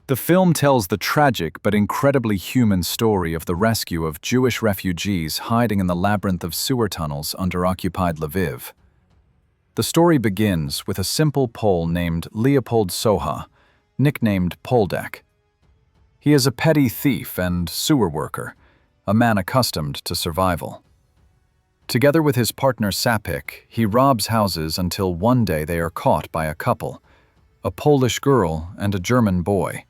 The film tells the tragic but incredibly human story of the rescue of Jewish refugees hiding in the labyrinth of sewer tunnels under occupied Lviv. The story begins with a simple Pole named Leopold Socha, nicknamed Poldek. He is a petty thief and sewer worker, a man accustomed to survival. Together with his partner Sapik, he robs houses until one day they are caught by a couple, a Polish girl and a German boy.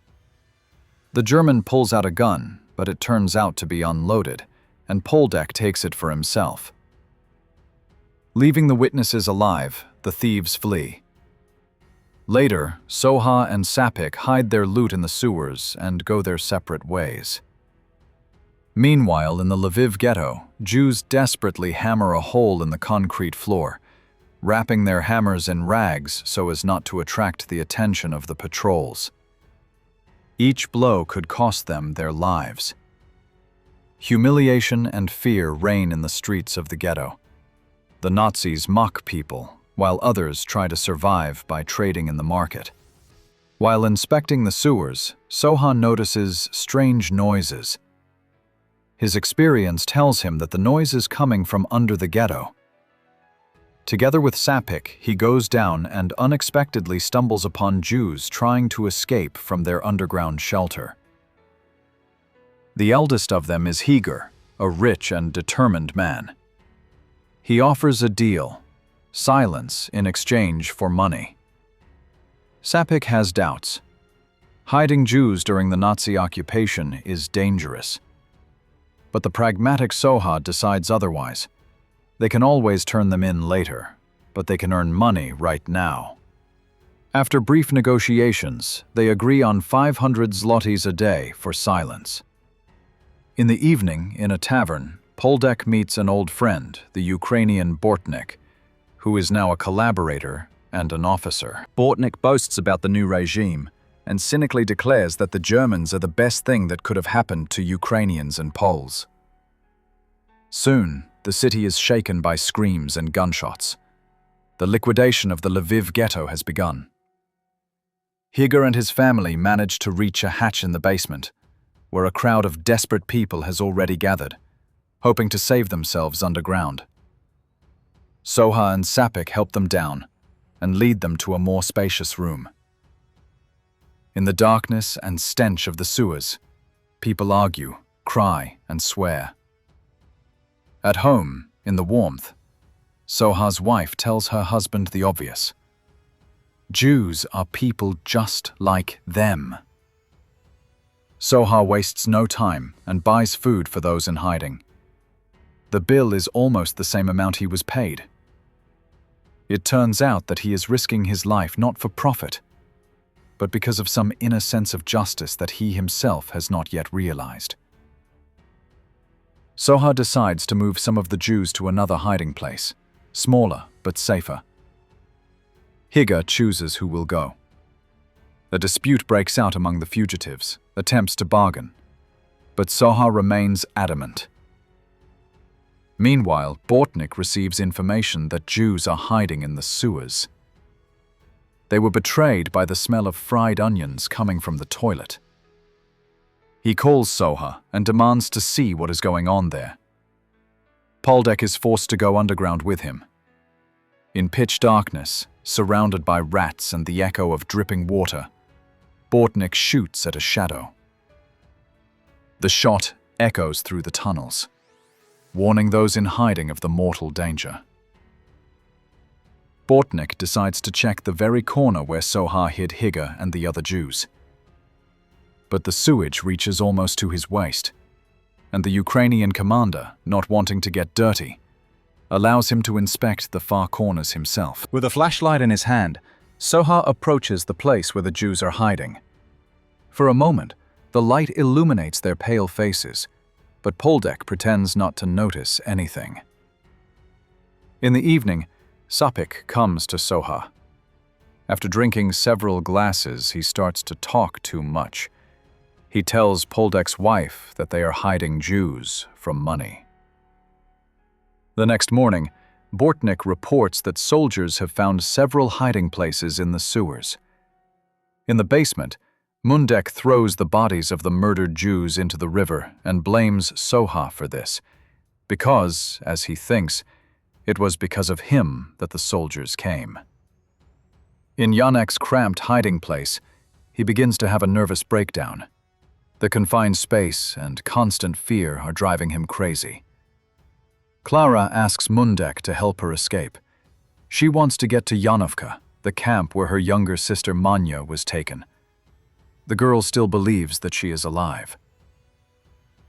The German pulls out a gun, but it turns out to be unloaded, and Poldek takes it for himself. Leaving the witnesses alive, the thieves flee. Later, Socha and Sapik hide their loot in the sewers and go their separate ways. Meanwhile, in the Lviv ghetto, Jews desperately hammer a hole in the concrete floor, wrapping their hammers in rags so as not to attract the attention of the patrols. Each blow could cost them their lives. Humiliation and fear reign in the streets of the ghetto. The Nazis mock people, while others try to survive by trading in the market. While inspecting the sewers, Socha notices strange noises. His experience tells him that the noise is coming from under the ghetto. Together with Sapik, he goes down and unexpectedly stumbles upon Jews trying to escape from their underground shelter. The eldest of them is Heger, a rich and determined man. He offers a deal: silence in exchange for money. Sapik has doubts. Hiding Jews during the Nazi occupation is dangerous. But the pragmatic Socha decides otherwise. They can always turn them in later, but they can earn money right now. After brief negotiations, they agree on 500 zlotys a day for silence. In the evening, in a tavern, Poldek meets an old friend, the Ukrainian Bortnik, who is now a collaborator and an officer. Bortnik boasts about the new regime and cynically declares that the Germans are the best thing that could have happened to Ukrainians and Poles. Soon, the city is shaken by screams and gunshots. The liquidation of the Lviv ghetto has begun. Heger and his family manage to reach a hatch in the basement, where a crowd of desperate people has already gathered, hoping to save themselves underground. Socha and Sapik help them down and lead them to a more spacious room. In the darkness and stench of the sewers, people argue, cry, and swear. At home, in the warmth, Socha's wife tells her husband the obvious. Jews are people just like them. Socha wastes no time and buys food for those in hiding. The bill is almost the same amount he was paid. It turns out that he is risking his life not for profit, but because of some inner sense of justice that he himself has not yet realized. Socha decides to move some of the Jews to another hiding place, smaller but safer. Heger chooses who will go. A dispute breaks out among the fugitives, attempts to bargain, but Socha remains adamant. Meanwhile, Bortnik receives information that Jews are hiding in the sewers. They were betrayed by the smell of fried onions coming from the toilet. He calls Socha and demands to see what is going on there. Poldek is forced to go underground with him. In pitch darkness, surrounded by rats and the echo of dripping water, Bortnik shoots at a shadow. The shot echoes through the tunnels, warning those in hiding of the mortal danger. Bortnik decides to check the very corner where Socha hid Heger and the other Jews. But the sewage reaches almost to his waist, and the Ukrainian commander, not wanting to get dirty, allows him to inspect the far corners himself. With a flashlight in his hand, Socha approaches the place where the Jews are hiding. For a moment, the light illuminates their pale faces, but Poldek pretends not to notice anything. In the evening, Sapik comes to Socha. After drinking several glasses, he starts to talk too much. He tells Poldek's wife that they are hiding Jews from money. The next morning, Bortnik reports that soldiers have found several hiding places in the sewers. In the basement, Mundek throws the bodies of the murdered Jews into the river and blames Soha for this, because, as he thinks, it was because of him that the soldiers came. In Yanek's cramped hiding place, he begins to have a nervous breakdown. The confined space and constant fear are driving him crazy. Klara asks Mundek to help her escape. She wants to get to Janovka, the camp where her younger sister Manya was taken. The girl still believes that she is alive.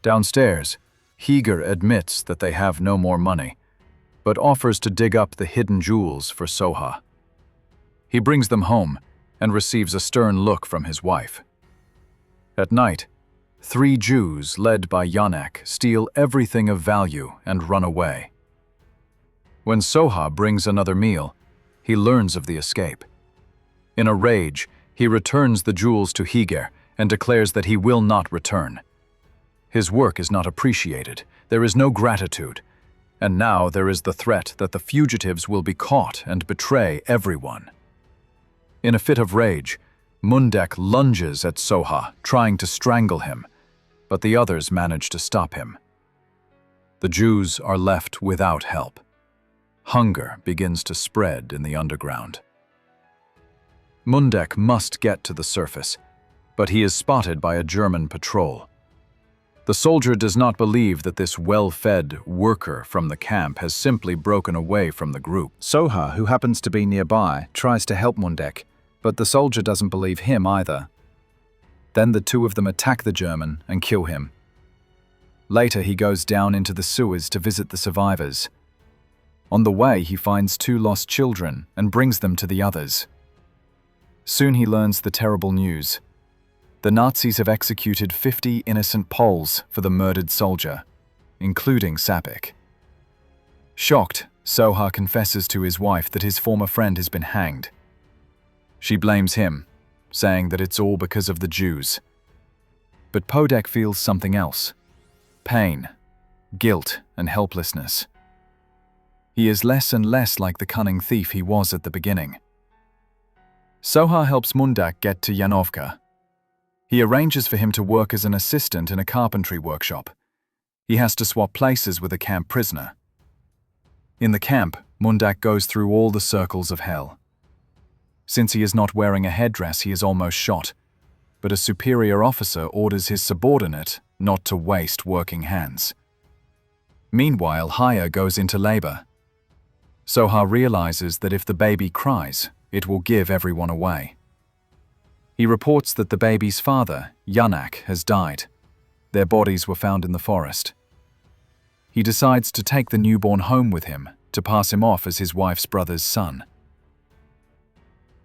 Downstairs, Heger admits that they have no more money, but offers to dig up the hidden jewels for Soha. He brings them home and receives a stern look from his wife. At night, 3 Jews led by Yanek steal everything of value and run away. When Soha brings another meal, he learns of the escape. In a rage, he returns the jewels to Heger and declares that he will not return. His work is not appreciated, there is no gratitude, and now there is the threat that the fugitives will be caught and betray everyone. In a fit of rage, Mundek lunges at Soha, trying to strangle him, but the others manage to stop him. The Jews are left without help. Hunger begins to spread in the underground. Mundek must get to the surface, but he is spotted by a German patrol. The soldier does not believe that this well-fed worker from the camp has simply broken away from the group. Soha, who happens to be nearby, tries to help Mundek, but the soldier doesn't believe him either. Then the 2 of them attack the German and kill him. Later, he goes down into the sewers to visit the survivors. On the way, he finds 2 lost children and brings them to the others. Soon he learns the terrible news. The Nazis have executed 50 innocent Poles for the murdered soldier, including Sapik. Shocked, Soha confesses to his wife that his former friend has been hanged. She blames him, saying that it's all because of the Jews. But Podek feels something else: pain, guilt, and helplessness. He is less and less like the cunning thief he was at the beginning. Soha helps Mundek get to Janovka. He arranges for him to work as an assistant in a carpentry workshop. He has to swap places with a camp prisoner. In the camp, Mundek goes through all the circles of hell. Since he is not wearing a headdress, he is almost shot, but a superior officer orders his subordinate not to waste working hands. Meanwhile, Haya goes into labor. Soha realizes that if the baby cries, it will give everyone away. He reports that the baby's father, Yanak, has died. Their bodies were found in the forest. He decides to take the newborn home with him to pass him off as his wife's brother's son.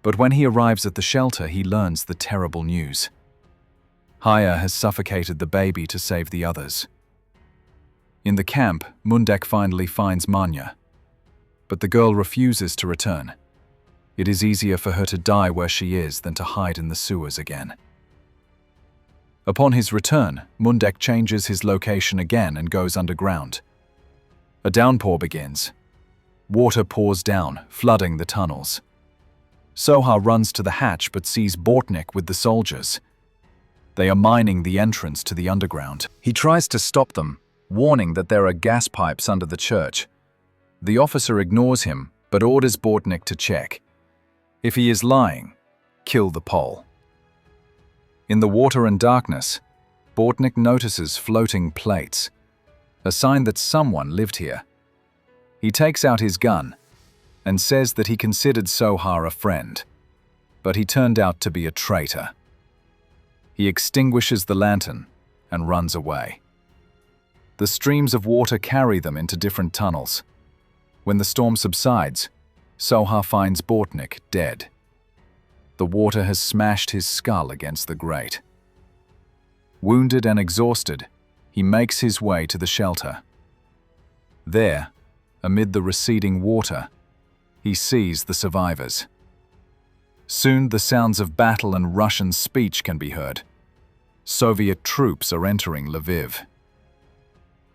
But when he arrives at the shelter, he learns the terrible news. Haya has suffocated the baby to save the others. In the camp, Mundek finally finds Manya, but the girl refuses to return. It is easier for her to die where she is than to hide in the sewers again. Upon his return, Mundek changes his location again and goes underground. A downpour begins. Water pours down, flooding the tunnels. Soha runs to the hatch but sees Bortnik with the soldiers. They are mining the entrance to the underground. He tries to stop them, warning that there are gas pipes under the church. The officer ignores him but orders Bortnik to check. If he is lying, kill the Pole. In the water and darkness, Bortnik notices floating plates, a sign that someone lived here. He takes out his gun and says that he considered Soha a friend, but he turned out to be a traitor. He extinguishes the lantern and runs away. The streams of water carry them into different tunnels. When the storm subsides, Soha finds Bortnik dead. The water has smashed his skull against the grate. Wounded and exhausted, he makes his way to the shelter. There, amid the receding water, he sees the survivors. Soon the sounds of battle and Russian speech can be heard. Soviet troops are entering Lviv.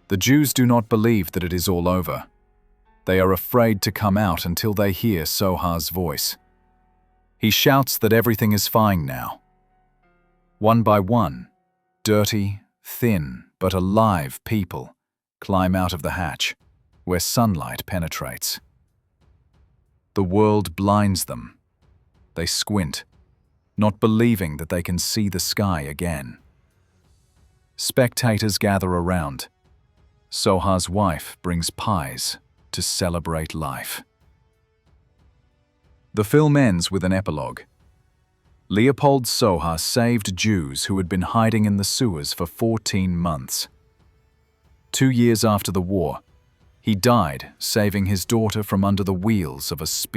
The Jews do not believe that it is all over. They are afraid to come out until they hear Soha's voice. He shouts that everything is fine now. One by one, dirty, thin, but alive people climb out of the hatch, where sunlight penetrates. The world blinds them. They squint, not believing that they can see the sky again. Spectators gather around. Soha's wife brings pies to celebrate life. The film ends with an epilogue. Leopold Soha saved Jews who had been hiding in the sewers for 14 months. 2 years after the war, he died saving his daughter from under the wheels of a speed